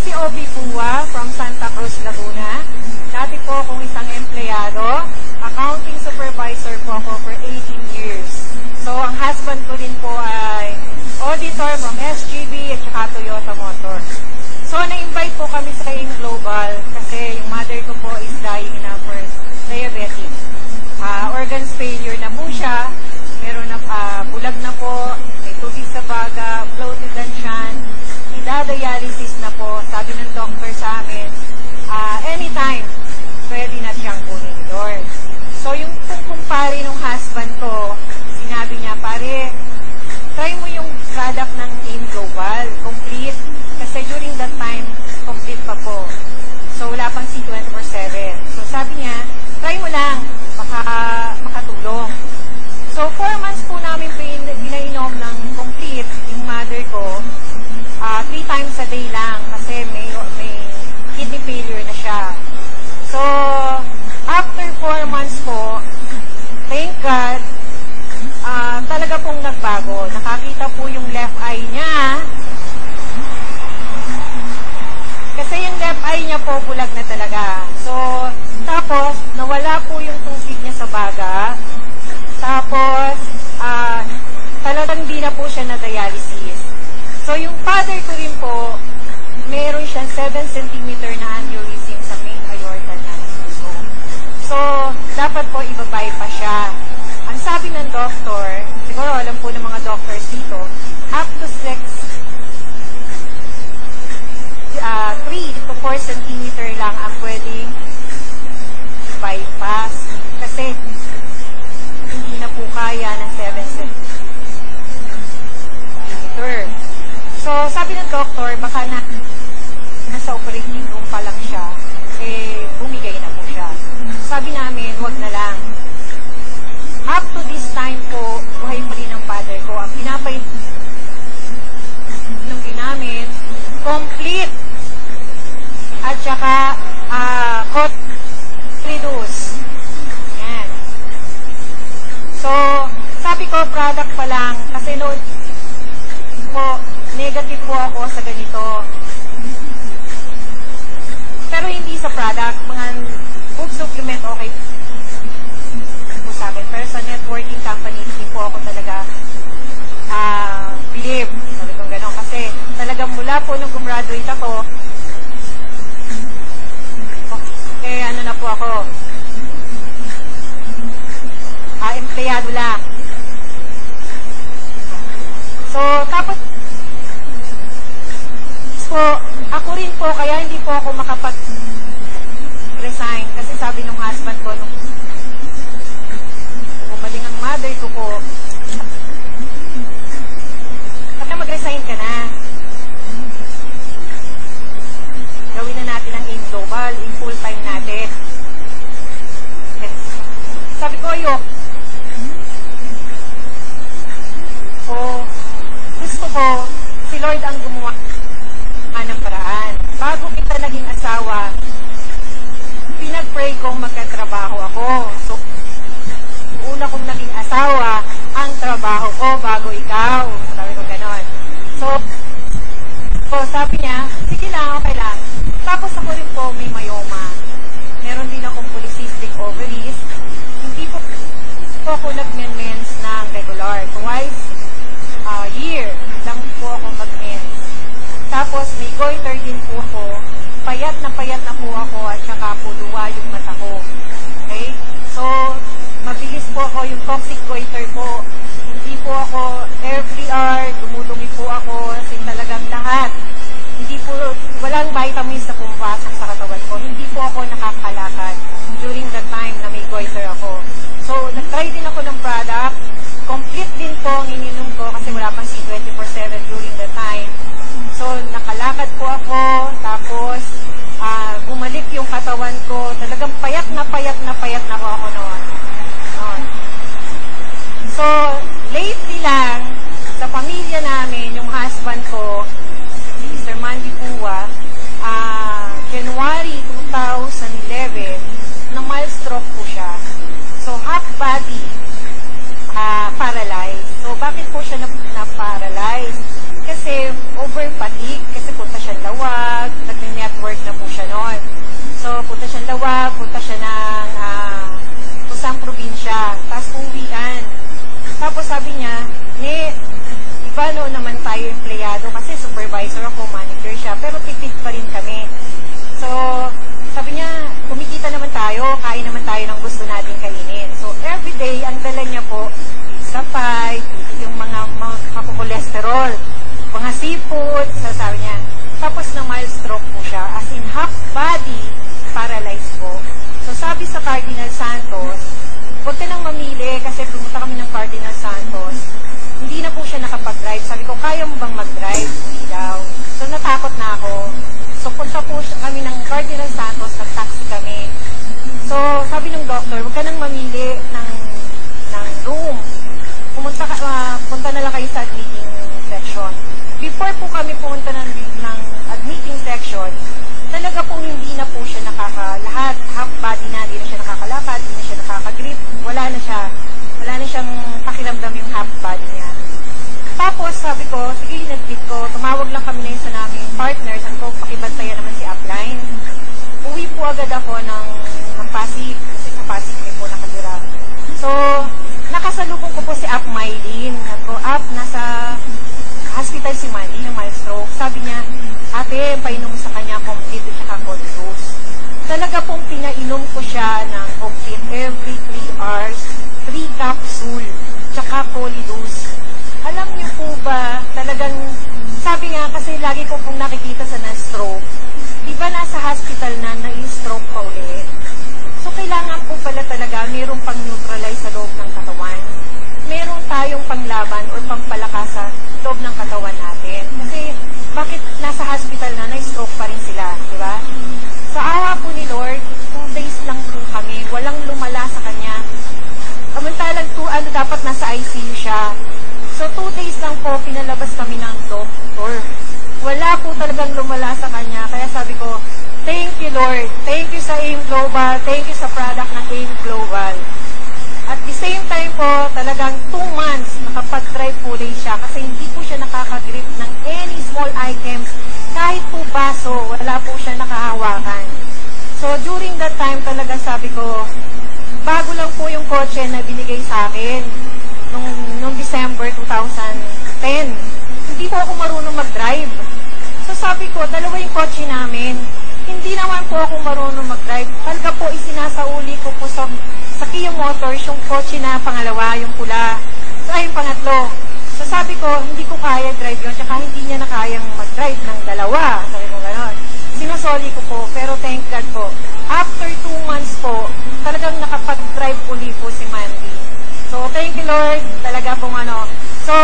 si Obi Pua from Santa Cruz, Laguna. Dati po akong isang empleyado. Accounting supervisor po ako for 18 years. So, ang husband ko din po ay auditor from SGB at saka Toyota Motors. So, na-invite po kami sa AIM Global kasi yung mother ko po is dying in first diabetic. Organs failure na po siya. Meron na, bulag na po, may tubig sa baga, bloated ang tiyan, idadialysis na po. Sabi ng doctor sa amin, anytime, pwede na siyang kunin doon. So, yung kumpare ng husband ko, sinabi niya, pare, try mo yung product ng AIM Global, complete. Kasi during that time, complete pa po. So, wala pang C24/7. So, sabi niya, try mo lang, baka makatulong. So, 4 months po namin pinainom ng complete yung mother ko. 3 times a day lang kasi may kidney failure na siya. So, after 4 months po, thank God, talaga pong nagbago. Nakakita po yung left eye niya. Kasi yung left eye niya po bulag na talaga. So, tapos, nawala po yung tubig niya sa baga. Tapos, talagang di na po siya na dialysis. So, yung father ko rin po, meron siyang 7 cm na aneurysm sa main aorta niya. So, dapat po iba-bypass siya. Ang sabi ng doctor, siguro alam po ng mga doctors dito, up to 3 to 4 cm lang ang pwedeng bypass. Kasi, hindi na po kaya ng 7 cm. So, sabi ng doctor, baka nasa operating room pa lang siya, bumigay na po siya. Sabi namin, wag na lang. Up to this time po, buhay pa rin ang father ko. Ang pinapainom din namin, complete. At saka, reduce. Yan. So, sabi ko, product pa lang. Kasi noon po, negative po ako sa ganito. Pero hindi sa product. Mga food supplement, okay po sa akin. Pero sa networking company, hindi po ako talaga believe. Sabi kong gano'n. Kasi talagang mula po nung gumraduate ako, ano na po ako, empleyado lang. So, tapos po, ako rin po, kaya hindi po ako makapag-resign. Kasi sabi nung husband ko, nung umaling ang mother ko po, kaya mag-resign ka na. Gawin na natin ang AIM Global, in full-time natin. Sabi ko, ayok. Gusto ko, si Lord ang gumawa ng paraan. Bago kita naging asawa, pinag-pray kong magkatrabaho ako. So, una kong naging asawa, ang trabaho ko bago ikaw. Sabi ko ganon. So, sabi niya, sige lang, okay lang. Tapos ako rin po may myoma. Meron din akong polycystic ovaries. Hindi po ako nag-mens ng regular. Twice a year lang po ako mag-mens. Tapos may goiter din po ako. Payat na po ako at saka po luwa yung mata ko. Okay? So, mabilis po ako yung toxic goiter po. Hindi po ako every hour, dumudumi po ako. Kasi talagang lahat. Hindi po, walang vitamins na pumapasok sa katawan ko. Hindi po ako nakakalakad during the time na may goiter ako. So, nag-try din ako ng product. Complete din po ang ininom ko kasi wala pang C24/7 during the time. So, nakalakad po ako. Tapos, bumalik yung katawan ko. Talagang payat na po ako noon. So, lately lang, sa pamilya namin, yung husband ko, Mr. Mandy Pua, January 2011, na mild stroke po siya. So, half body, paralyzed. So, bakit po siya na-paralyzed? Kasi, over fatigue, kasi punta siya lawa, na mild stroke po siya, as in half body paralyzed po. So sabi sa Cardinal Santos, huwag ka nang mamili kasi pumunta kami ng Cardinal Santos. Hindi na po siya nakapag-drive. Sabi ko, kaya mo bang mag-drive? Hindi daw. So natakot na ako. So punta po kami ng Cardinal Santos, nag-taxi kami. So sabi ng doctor, huwag ka nang mamili ng room. Punta na lang kayo sa admitting section. Before po kami pumunta ng admitting section, talaga pong hindi na po siya lahat, half body na, hindi na siya nakakalakad, hindi na siya nakakagrip, wala na siyang pakiramdam yung half body niya. Tapos sabi ko, sige, nag-tweet ko, tumawag lang kami na yun sa naming partner, sabi ko, pakibantayan naman si Upline. Uwi po agad ako ng Pasig, kasi sa Pasig rin po nakatira. So, nakasalubong ko po si Up Mylene. Up, nasa hospital si Miley ng mild stroke. Sabi niya, ate, painom mo sa kanya complete at saka Colidose. Talaga pong pinainom ko siya ng complete every 3 hours, 3 capsule, tsaka Colidose. Alam niyo po ba, talagang, sabi nga kasi lagi ko pong nakikita sa na-stroke, di ba nasa hospital na-stroke pa ulit? So, kailangan po pala talaga mayroong pang-neutralize sa loob ng katawan. Meron tayong panglaban o pampalakas sa loob ng katawan natin. Kasi, bakit nasa hospital na-stroke pa rin sila, di ba? Sa awa po ni Lord, 2 days lang po kami. Walang lumala sa kanya. Kamantalang dapat nasa ICU siya. So, 2 days lang po, pinalabas kami ng doctor. Wala po talagang lumala sa kanya. Kaya sabi ko, thank you, Lord. Thank you sa AIM Global. Thank you sa product ng AIM Global. At the same time po, talagang 2 months nakapag-drive po rin siya kasi hindi po siya nakakagrip ng any small items. Kahit po baso, wala po siya nakahawakan. So, during that time talaga sabi ko, bago lang po yung kotse na binigay sa akin nung December 2010. Hindi po ako marunong mag-drive. So, sabi ko, dalawa yung kotse namin. Hindi naman po ako marunong mag-drive. Talaga po, isinasauli ko po sa Kia Motors, yung kotse na pangalawa, yung pula. Yung pangatlo. So sabi ko, hindi ko kaya drive yun, tsaka hindi niya na kayang mag-drive ng dalawa. Sabi ko gano'n. Sinasoli ko po, pero thank God po. After 2 months po, talagang nakapag-drive uli po si Mandy. So, thank you Lord. Talaga pong So,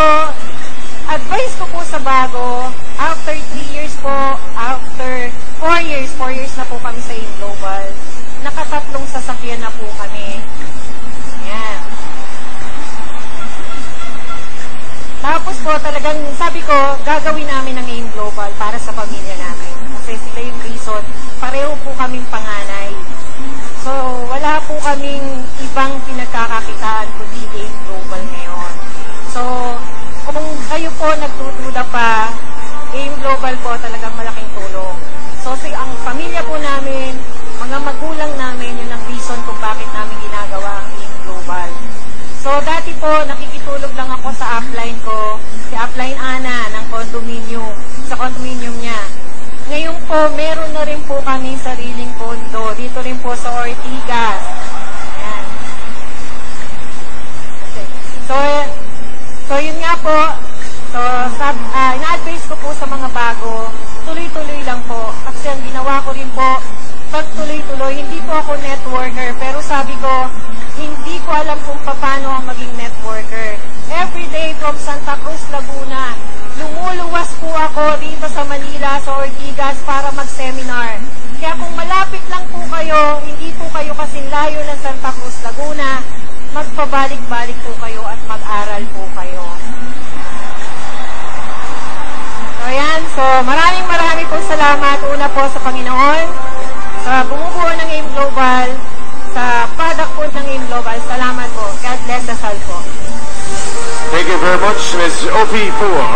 advice ko po sa bago, after 3 years po, after 4 years na po kami sa AIM Global. Nakatatlong sasakyan na po kami. Yan. Tapos po talagang sabi ko, gagawin namin ng AIM Global para sa pamilya namin. Kasi sila yung reason. Pareho po kaming panganay. So, wala po kaming ibang pinagkakakitaan kundi AIM Global ngayon. So, kung kayo po nagtutuda pa, AIM Global po talagang malaking tulong. So, ang pamilya po namin, mga magulang namin, yun ang reason kung bakit namin ginagawa ang AIM Global. So, dati po, nakikitulog lang ako sa upline ko, si Upline Ana ng condominium, sa condominium niya. Ngayon po, meron na rin po kami sariling kondo, dito rin po sa Ortigas. Ayan. Okay. So, yun nga po, ina-advise ko po sa mga bago, tuloy-tuloy lang po. Kasi ang ginawa ko rin po, pag tuloy-tuloy, hindi po ako networker, pero sabi ko, hindi ko alam kung paano ang maging networker. Every day from Santa Cruz, Laguna, lumuluwas po ako dito sa Manila, sa Ortigas, para mag-seminar. Kaya kung malapit lang po kayo, hindi po kayo kasing layo ng Santa Cruz, Laguna, magpabalik-balik po kayo at mag-aral po kayo. So, ayan. So, maraming po salamat. Una po sa Panginoon, sa bumubuo ng AIM Global, sa product po ng AIM Global. Salamat po. God bless us all po. Thank you very much, Ms. OP4.